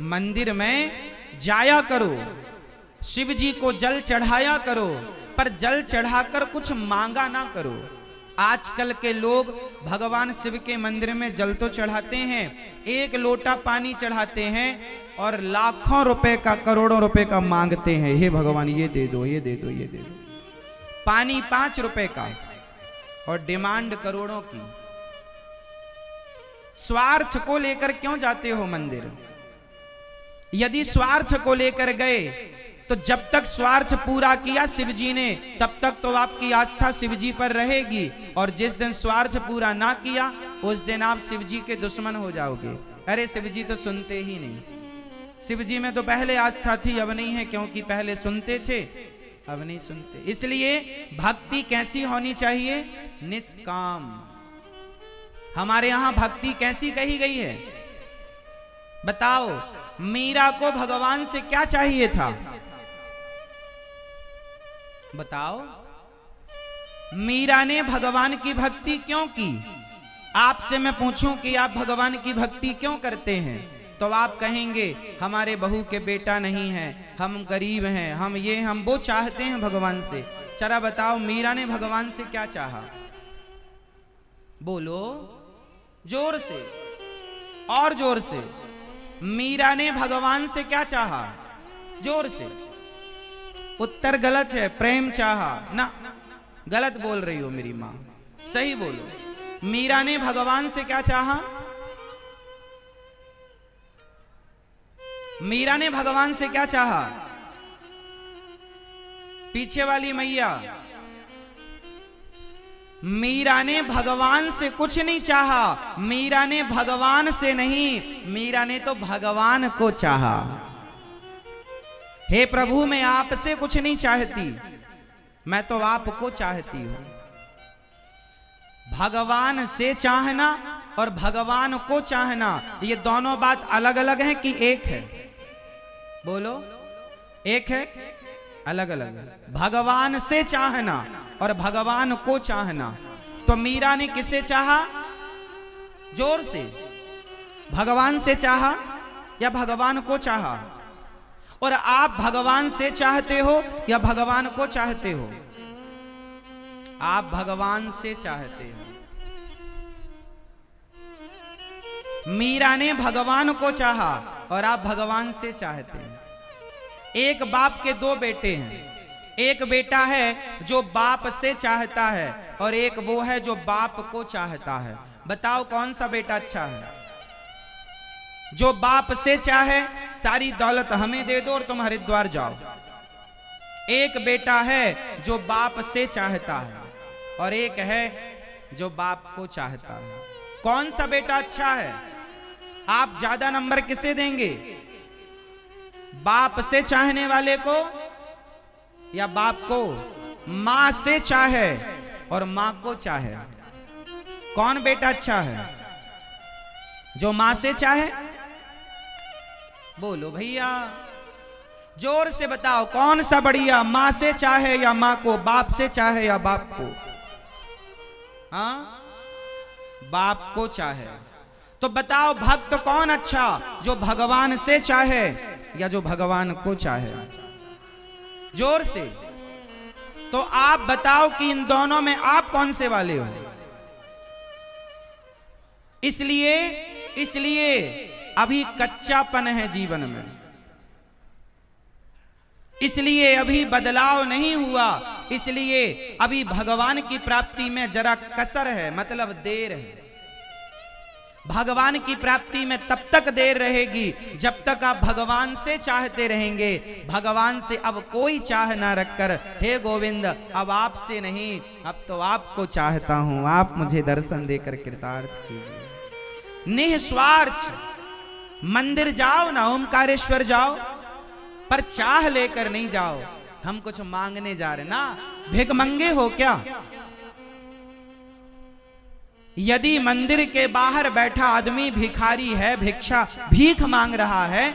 मंदिर में जाया करो, शिव जी को जल चढ़ाया करो, पर जल चढ़ाकर कुछ मांगा ना करो। आजकल के लोग भगवान शिव के मंदिर में जल तो चढ़ाते हैं, एक लोटा पानी चढ़ाते हैं और लाखों रुपए का, करोड़ों रुपए का मांगते हैं। हे भगवान ये दे दो, ये दे दो, ये दे दो। पानी 5 रुपए का और डिमांड करोड़ों की। स्वार्थ को लेकर क्यों जाते हो मंदिर? यदि स्वार्थ को लेकर गए तो जब तक स्वार्थ पूरा किया शिव जी ने, तब तक तो आपकी आस्था शिव जी पर रहेगी, और जिस दिन स्वार्थ पूरा ना किया उस दिन आप शिव जी के दुश्मन हो जाओगे। अरे शिव जी तो सुनते ही नहीं। शिव जी में तो पहले आस्था थी, अब नहीं है, क्योंकि पहले सुनते थे, अब नहीं सुनते। इसलिए भक्ति कैसी होनी चाहिए? निष्काम। हमारे यहां भक्ति कैसी कही गई है? बताओ, मीरा को भगवान से क्या चाहिए था? बताओ, मीरा ने भगवान की भक्ति क्यों की? आपसे मैं पूछूं कि आप भगवान की भक्ति क्यों करते हैं, तो आप कहेंगे हमारे बहू के बेटा नहीं है, हम गरीब हैं, हम ये हम वो चाहते हैं भगवान से। चला बताओ, मीरा ने भगवान से क्या चाहा? बोलो जोर से, और जोर से। मीरा ने भगवान से क्या चाहा? जोर से। उत्तर गलत है, प्रेम चाहा ना। गलत बोल रही हो मेरी मां, सही बोलो। मीरा ने भगवान से क्या चाहा? मीरा ने भगवान से क्या चाहा? पीछे वाली मैया, मीरा ने भगवान से कुछ नहीं चाहा। मीरा ने भगवान से नहीं, मीरा ने तो भगवान को चाहा। हे प्रभु, मैं आपसे कुछ नहीं चाहती, मैं तो आपको चाहती हूं। भगवान से चाहना और भगवान को चाहना, ये दोनों बात अलग अलग है कि एक है? बोलो, एक है, अलग अलग है। भगवान से चाहना और भगवान को चाहना। तो मीरा ने किसे चाहा? जोर से। भगवान से चाहा या भगवान को चाहा? और आप भगवान से चाहते हो या भगवान को चाहते हो? आप भगवान से चाहते हो। मीरा ने भगवान को चाहा और आप भगवान से चाहते हैं। एक बाप के 2 बेटे हैं। एक बेटा है जो बाप से चाहता है और एक वो है जो बाप को चाहता है। बताओ कौन सा बेटा अच्छा है? जो बाप से चाहे सारी दौलत हमें दे दो और तुम हरिद्वार जाओ। एक बेटा है जो बाप से चाहता है और एक है जो बाप को चाहता है। कौन सा बेटा अच्छा है? आप ज्यादा नंबर किसे देंगे? बाप से चाहने वाले को या बाप को? मां से चाहे और मां को चाहे, कौन बेटा अच्छा है? जो मां से चाहे। बोलो भैया, जोर से बताओ कौन सा बढ़िया, मां से चाहे या मां को? बाप से चाहे या बाप को? हाँ, बाप को चाहे। तो बताओ भक्त कौन अच्छा, जो भगवान से चाहे या जो भगवान को चाहे? जोर से। तो आप बताओ कि इन दोनों में आप कौन से वाले हो? इसलिए अभी कच्चापन है जीवन में, इसलिए अभी बदलाव नहीं हुआ, इसलिए अभी भगवान की प्राप्ति में जरा कसर है, मतलब देर है। भगवान की प्राप्ति में तब तक देर रहेगी जब तक आप भगवान से चाहते रहेंगे। भगवान से अब कोई चाह ना रखकर, हे गोविंद अब आपसे नहीं, अब तो आपको चाहता हूं, आप मुझे दर्शन देकर कृतार्थ कीजिए। निस्वार्थ मंदिर जाओ ना, ओमकारेश्वर जाओ, पर चाह लेकर नहीं जाओ। हम कुछ मांगने जा रहे ना, भिखमंगे हो क्या? यदि मंदिर के बाहर बैठा आदमी भिखारी है, भिक्षा भीख मांग रहा है,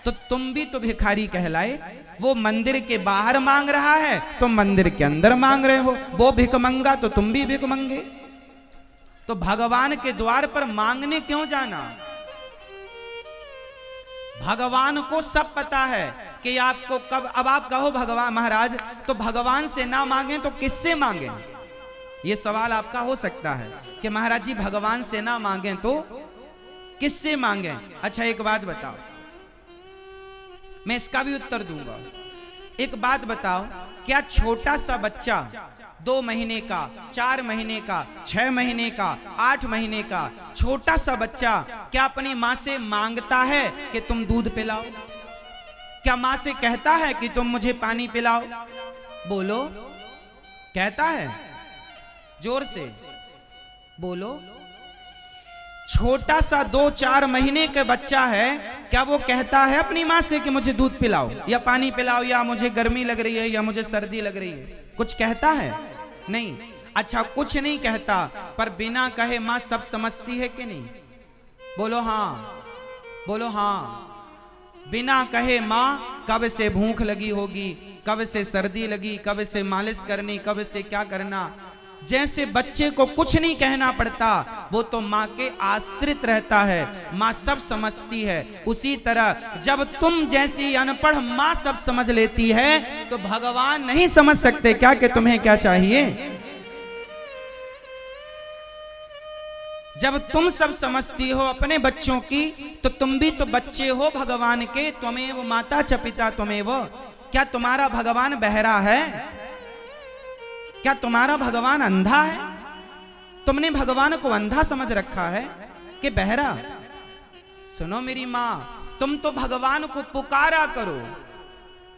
तो तुम भी तो भिखारी कहलाए। वो मंदिर के बाहर मांग रहा है, तुम मंदिर के अंदर मांग रहे हो। वो भिखमंगा तो तुम भी भिखमंगे। तो भगवान के द्वार पर मांगने क्यों जाना? भगवान को सब पता है कि आपको कब, अब आप कहो भगवान महाराज तो भगवान से ना मांगे तो किससे मांगे? ये सवाल आपका हो सकता है कि महाराज जी भगवान से ना मांगे तो किससे मांगे? अच्छा एक बात बताओ, मैं इसका भी उत्तर दूंगा। एक बात बताओ, क्या छोटा सा बच्चा 2 महीने का, 4 महीने का, 6 महीने का, 8 महीने का छोटा सा बच्चा क्या अपनी माँ से मांगता है कि तुम दूध पिलाओ? क्या माँ से कहता है कि तुम मुझे पानी पिलाओ? बोलो, कहता है? जोर से बोलो। छोटा सा 2-4 महीने का बच्चा है, क्या वो कहता है अपनी माँ से कि मुझे दूध पिलाओ या पानी पिलाओ या मुझे गर्मी लग रही है या मुझे सर्दी लग रही है? कुछ कहता है? नहीं। अच्छा कुछ नहीं कहता, पर बिना कहे माँ सब समझती है कि नहीं? बोलो हाँ, बोलो हाँ। बिना कहे माँ कब से भूख लगी होगी, कब से सर्दी लगी, कब से मालिश करनी, कब से क्या करना। जैसे बच्चे को कुछ नहीं कहना पड़ता, वो तो माँ के आश्रित रहता है, माँ सब समझती है। उसी तरह जब तुम जैसी अनपढ़ माँ सब समझ लेती है तो भगवान नहीं समझ सकते क्या कि तुम्हें क्या चाहिए? जब तुम सब समझती हो अपने बच्चों की तो तुम भी तो बच्चे हो भगवान के। त्वमेव माता च पिता त्वमेव। क्या तुम्हारा भगवान बहरा है? क्या तुम्हारा भगवान अंधा है? तुमने भगवान को अंधा समझ रखा है कि बहरा? सुनो मेरी माँ, तुम तो भगवान को पुकारा करो।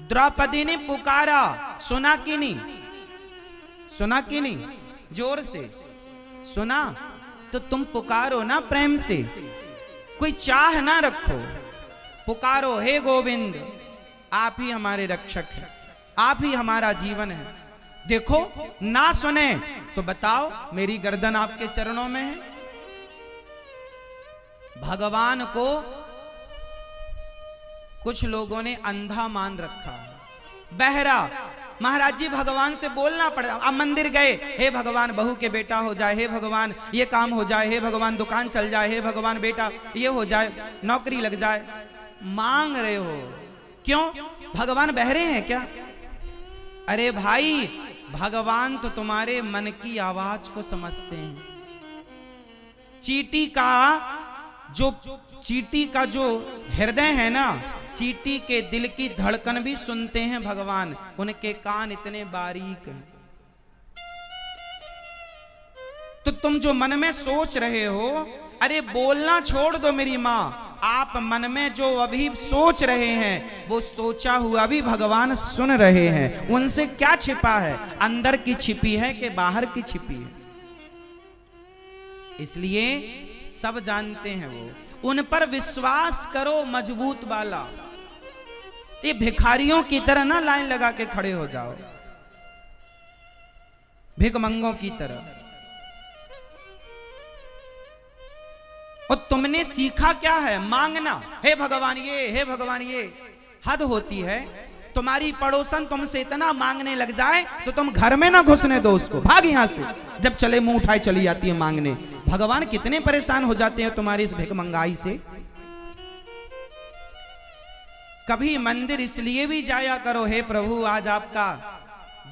द्रौपदी ने पुकारा, सुना कि नहीं? सुना कि नहीं? जोर से सुना? तो तुम पुकारो ना प्रेम से, कोई चाह ना रखो, पुकारो हे गोविंद, आप ही हमारे रक्षक हैं, आप ही हमारा जीवन है। देखो ना सुने तो बताओ, मेरी गर्दन आपके चरणों में है। भगवान को कुछ लोगों ने अंधा मान रखा, बहरा। महाराज जी भगवान से बोलना पड़ा। अब मंदिर गए, हे भगवान बहू के बेटा हो जाए, हे भगवान ये काम हो जाए, हे भगवान दुकान चल जाए, हे भगवान बेटा ये हो जाए, नौकरी लग जाए। मांग रहे हो क्यों? भगवान बहरे हैं क्या? अरे भाई, भगवान तो तुम्हारे मन की आवाज को समझते हैं। चींटी का जो हृदय है ना, चींटी के दिल की धड़कन भी सुनते हैं भगवान, उनके कान इतने बारीक हैं। तो तुम जो मन में सोच रहे हो, अरे बोलना छोड़ दो मेरी माँ, आप मन में जो अभी सोच रहे हैं वो सोचा हुआ भी भगवान सुन रहे हैं। उनसे क्या छिपा है? अंदर की छिपी है कि बाहर की छिपी है? इसलिए सब जानते हैं वो। उन पर विश्वास करो मजबूत वाला। ये भिखारियों की तरह ना लाइन लगा के खड़े हो जाओ, भिखमंगों की तरह। और तुमने सीखा क्या है? मांगना, हे भगवान ये, हे भगवान ये। हद होती है। तुम्हारी पड़ोसन तुमसे इतना मांगने लग जाए तो तुम घर में ना घुसने दो उसको, भाग यहां से। जब चले मुंह उठाए चली जाती है मांगने। भगवान कितने परेशान हो जाते हैं तुम्हारी इस भिखमंगाई से। कभी मंदिर इसलिए भी जाया करो, हे प्रभु आज आपका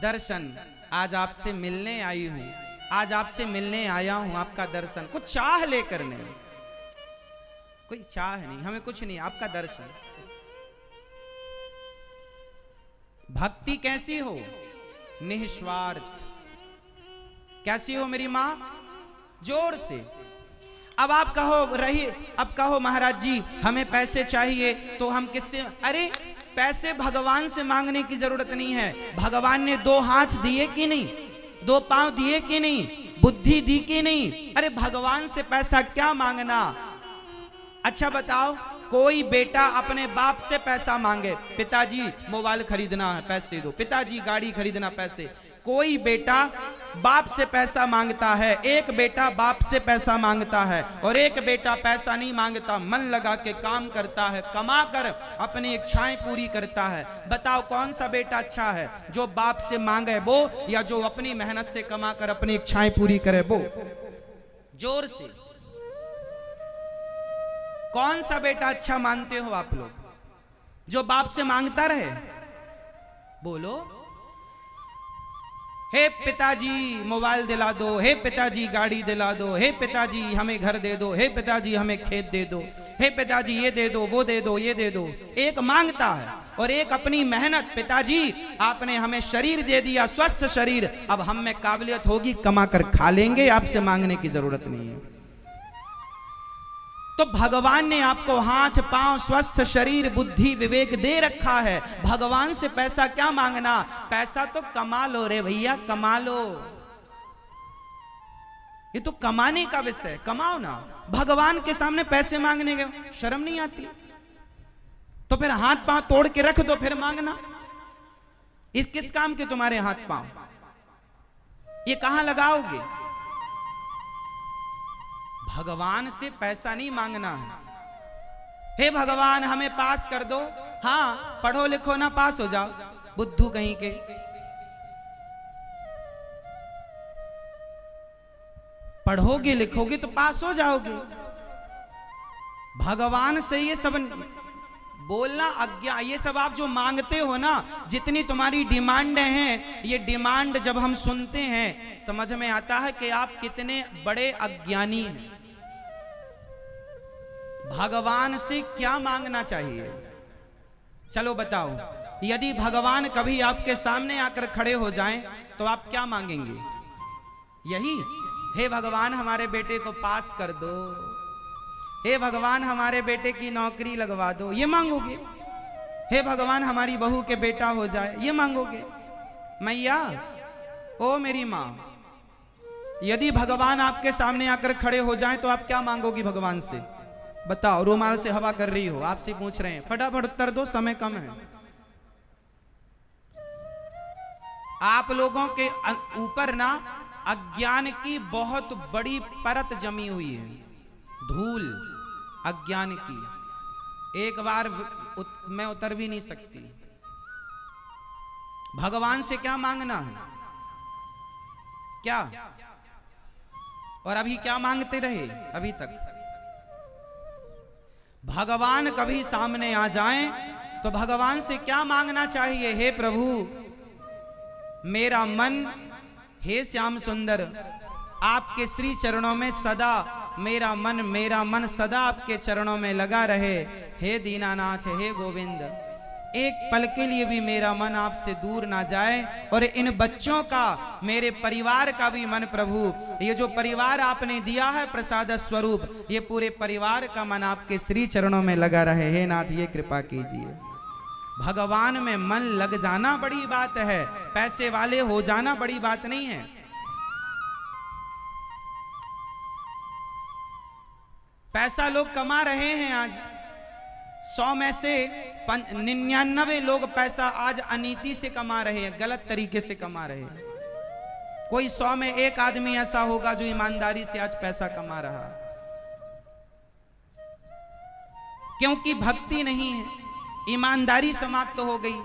दर्शन, आज आपसे मिलने आई हूं, आज आपसे मिलने आया हूं, आपका दर्शन। कुछ चाह लेकर नहीं, कोई चाह नहीं, हमें कुछ नहीं, आपका दर्शन। भक्ति कैसी हो? निस्वार्थ। कैसी हो मेरी मां? जोर से। अब आप कहो रही, अब कहो महाराज जी हमें पैसे चाहिए तो हम किससे? अरे पैसे भगवान से मांगने की जरूरत नहीं है। भगवान ने 2 हाथ दिए कि नहीं? 2 पांव दिए कि नहीं? बुद्धि दी कि नहीं? अरे भगवान से पैसा क्या मांगना? अच्छा बताओ, कोई बेटा अपने बाप से पैसा मांगे, पिताजी मोबाइल खरीदना है पैसे दो, पिताजी गाड़ी खरीदना पैसे। कोई बेटा बाप से पैसा मांगता है, एक बेटा बाप से पैसा मांगता है और एक बेटा पैसा नहीं मांगता, मन लगा के काम करता है, कमा कर अपनी इच्छाएं पूरी करता है। बताओ कौन सा बेटा अच्छा है, जो बाप से मांगे वो या जो अपनी मेहनत से कमा कर अपनी इच्छाएं पूरी करे वो? जोर से। कौन सा बेटा अच्छा मानते हो आप लोग? जो बाप से मांगता रहे? बोलो, हे पिताजी मोबाइल दिला दो, हे पिताजी गाड़ी दिला दो, हे पिताजी हमें घर दे दो, हे पिताजी हमें खेत दे दो, हे पिताजी ये दे दो, वो दे दो, ये दे दो। एक मांगता है और एक अपनी मेहनत, पिताजी आपने हमें शरीर दे दिया, स्वस्थ शरीर, अब हम में काबिलियत होगी, कमा कर खा लेंगे, आपसे मांगने की जरूरत नहीं है। तो भगवान ने आपको हाथ पांव स्वस्थ शरीर बुद्धि विवेक दे रखा है, भगवान से पैसा क्या मांगना? पैसा तो कमा लो रे भैया, कमा लो, ये तो कमाने का विषय, कमाओ ना। भगवान के सामने पैसे मांगने के शर्म नहीं आती? तो फिर हाथ पांव तोड़ के रख दो, फिर मांगना। इस किस काम के तुम्हारे हाथ पांव? ये कहां लगाओगे? भगवान से पैसा नहीं मांगना है। हे भगवान हमें पास कर दो, हाँ पढ़ो लिखो ना पास हो जाओ, बुद्धू कहीं के। पढ़ोगे लिखोगे तो पास हो जाओगे। भगवान से ये सब बोलना अज्ञा, ये सब आप जो मांगते हो ना, जितनी तुम्हारी डिमांड हैं, ये डिमांड जब हम सुनते हैं समझ में आता है कि आप कितने बड़े अज्ञानी हैं। भगवान से क्या मांगना चाहिए? चलो बताओ, यदि भगवान कभी आपके सामने आकर खड़े हो जाएं तो आप क्या मांगेंगे? यही, हे भगवान हमारे बेटे को पास कर दो, हे भगवान हमारे बेटे की नौकरी लगवा दो, ये मांगोगे? हे भगवान हमारी बहू के बेटा हो जाए, ये मांगोगे? मैया, ओ मेरी माँ, यदि भगवान आपके सामने आकर खड़े हो जाएं तो आप क्या मांगोगी भगवान से? बताओ, रुमाल से हवा कर रही हो, आपसे पूछ रहे हैं, फटाफट उत्तर दो, समय कम है। आप लोगों के ऊपर ना अज्ञान की बहुत बड़ी परत जमी हुई है, धूल अज्ञान की, एक बार मैं उतर भी नहीं सकती। भगवान से क्या मांगना है? क्या? और अभी क्या मांगते रहे अभी तक? भगवान कभी सामने आ जाएं तो भगवान से क्या मांगना चाहिए? हे प्रभु मेरा मन, हे श्याम सुंदर, आपके श्री चरणों में सदा मेरा मन सदा आपके चरणों में लगा रहे। हे दीनानाथ, हे गोविंद, एक पल के लिए भी मेरा मन आपसे दूर ना जाए, और इन बच्चों का, मेरे परिवार का भी मन प्रभु, ये जो परिवार आपने दिया है प्रसाद स्वरूप, ये पूरे परिवार का मन आपके श्री चरणों में लगा रहे। हे नाथ, ये कृपा कीजिए। भगवान में मन लग जाना बड़ी बात है, पैसे वाले हो जाना बड़ी बात नहीं है। पैसा लोग कमा रहे हैं आज, 100 में से 99 लोग पैसा आज अनीति से कमा रहे हैं, गलत तरीके से कमा रहे हैं। कोई 100 में एक आदमी ऐसा होगा जो ईमानदारी से आज पैसा कमा रहा, क्योंकि भक्ति नहीं है, ईमानदारी समाप्त हो गई।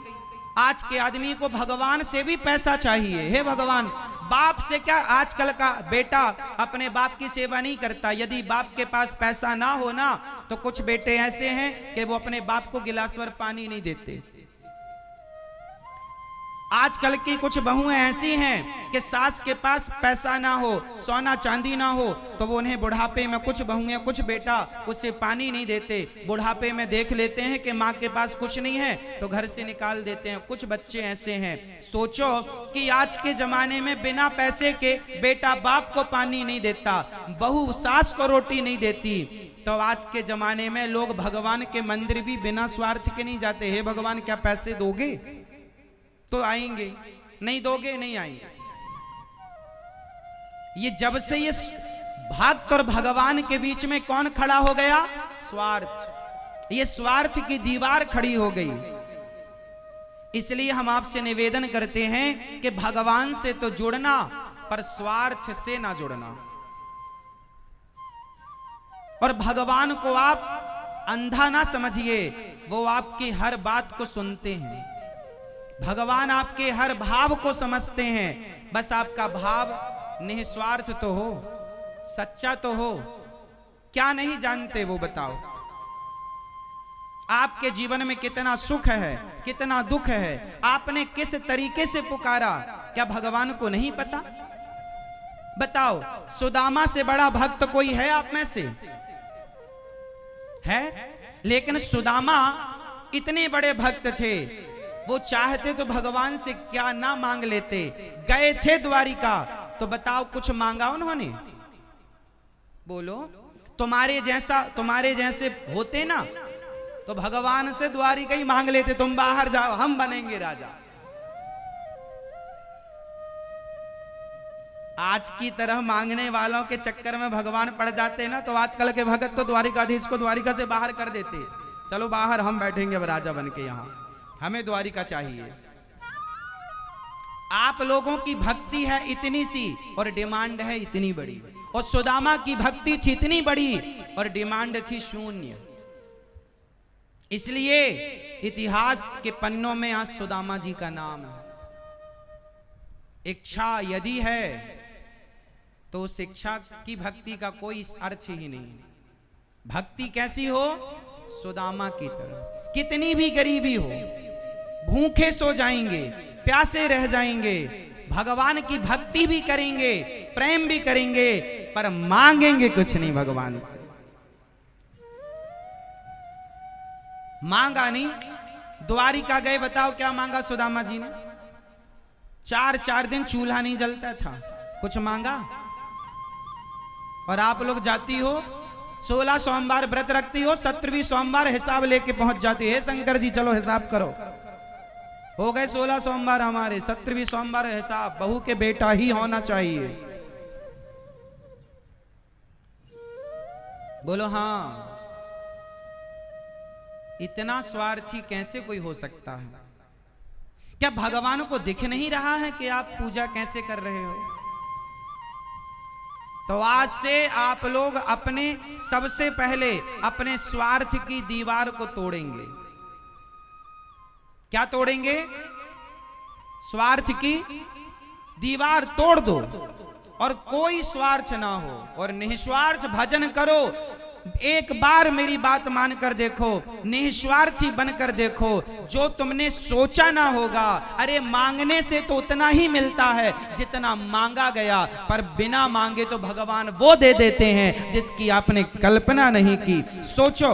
आज के आदमी को भगवान से भी पैसा चाहिए। हे भगवान, बाप से क्या, आजकल का बेटा अपने बाप की सेवा नहीं करता। यदि बाप के पास पैसा ना हो ना, तो कुछ बेटे ऐसे हैं कि वो अपने बाप को गिलास भर पानी नहीं देते। आजकल की कुछ बहुएं ऐसी हैं कि सास के पास पैसा ना हो, सोना चांदी ना हो, तो वो उन्हें बुढ़ापे में, कुछ बहुएं, कुछ बेटा उससे पानी नहीं देते। बुढ़ापे में देख लेते हैं कि माँ के पास कुछ नहीं है तो घर से निकाल देते हैं। कुछ बच्चे ऐसे हैं। सोचो कि आज के जमाने में बिना पैसे के बेटा बाप को पानी नहीं देता, बहू सास को रोटी नहीं देती, तो आज के जमाने में लोग भगवान के मंदिर भी बिना स्वार्थ के नहीं जाते। हे भगवान, क्या पैसे दोगे तो आएंगे, नहीं दोगे नहीं आएंगे। ये जब से ये भक्त और भगवान के बीच में कौन खड़ा हो गया? स्वार्थ। ये स्वार्थ की दीवार खड़ी हो गई। इसलिए हम आपसे निवेदन करते हैं कि भगवान से तो जुड़ना, पर स्वार्थ से ना जुड़ना। और भगवान को आप अंधा ना समझिए, वो आपकी हर बात को सुनते हैं। भगवान आपके हर भाव को समझते हैं। बस आपका भाव निस्वार्थ तो हो, सच्चा तो हो। क्या नहीं जानते वो बताओ। आपके जीवन में कितना सुख है, कितना दुख है, आपने किस तरीके से पुकारा, क्या भगवान को नहीं पता? बताओ, सुदामा से बड़ा भक्त कोई है आप में से? है? लेकिन सुदामा इतने बड़े भक्त थे, वो चाहते तो भगवान से क्या ना मांग लेते। गए थे द्वारिका, तो बताओ कुछ मांगा उन्होंने? बोलो, तुम्हारे जैसे होते ना तो भगवान से द्वारिका ही मांग लेते, तुम बाहर जाओ हम बनेंगे राजा। आज की तरह मांगने वालों के चक्कर में भगवान पड़ जाते ना, तो आजकल के भगत तो द्वारिकाधीश को द्वारिका से बाहर कर देते। चलो बाहर, हम बैठेंगे अब राजा बन के, यहां हमें द्वारिका चाहिए। आप लोगों की भक्ति है इतनी सी और डिमांड है इतनी बड़ी, और सुदामा की भक्ति थी इतनी बड़ी और डिमांड थी शून्य। इसलिए इतिहास के पन्नों में आज सुदामा जी का नाम है। इच्छा यदि है तो उस इच्छा की भक्ति का कोई अर्थ ही नहीं। भक्ति कैसी हो? सुदामा की तरह। कितनी भी गरीबी हो, भूखे सो जाएंगे, प्यासे रह जाएंगे, भगवान की भक्ति भी करेंगे, प्रेम भी करेंगे, पर मांगेंगे कुछ नहीं भगवान से। मांगा नहीं। द्वारिका गए, बताओ क्या मांगा सुदामा जी ने? 4 दिन चूल्हा नहीं जलता था, कुछ मांगा? और आप लोग जाती हो 16 सोमवार व्रत रखती हो, 17वीं सोमवार हिसाब लेके पहुंच जाती है, शंकर जी चलो हिसाब करो। हो गए 16 सोमवार हमारे, 17वीं सोमवार हिसाब, बहू के बेटा ही होना चाहिए। बोलो हाँ। इतना स्वार्थी कैसे कोई हो सकता है? क्या भगवान को दिख नहीं रहा है कि आप पूजा कैसे कर रहे हो? तो आज से आप लोग अपने सबसे पहले अपने स्वार्थ की दीवार को तोड़ेंगे। क्या तोड़ेंगे? स्वार्थ की दीवार तोड़ दो और कोई स्वार्थ ना हो और निस्वार्थ भजन करो। एक बार मेरी बात मानकर देखो, निस्वार्थी बनकर देखो, जो तुमने सोचा ना होगा। अरे मांगने से तो उतना ही मिलता है जितना मांगा गया, पर बिना मांगे तो भगवान वो दे देते हैं जिसकी आपने कल्पना नहीं की। सोचो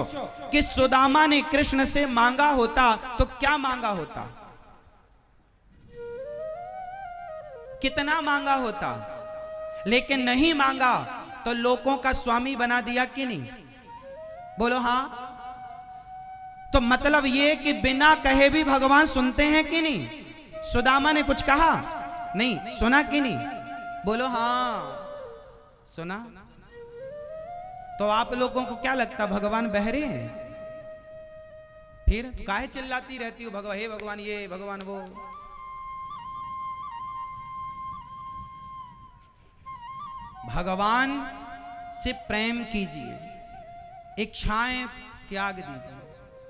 कि सुदामा ने कृष्ण से मांगा होता तो क्या मांगा होता? कितना मांगा होता? लेकिन नहीं मांगा तो लोगों का स्वामी बना दिया कि नहीं? बोलो हाँ। तो मतलब ये कि बिना कहे भी भगवान सुनते हैं कि नहीं? सुदामा ने कुछ कहा नहीं, सुना कि नहीं? बोलो हाँ, सुना। तो आप लोगों को क्या लगता भगवान बहरे हैं? फिर काहे चिल्लाती रहती हो भगवान, हे भगवान ये, भगवान वो? भगवान से प्रेम कीजिए, इच्छाएं त्याग दीजिए।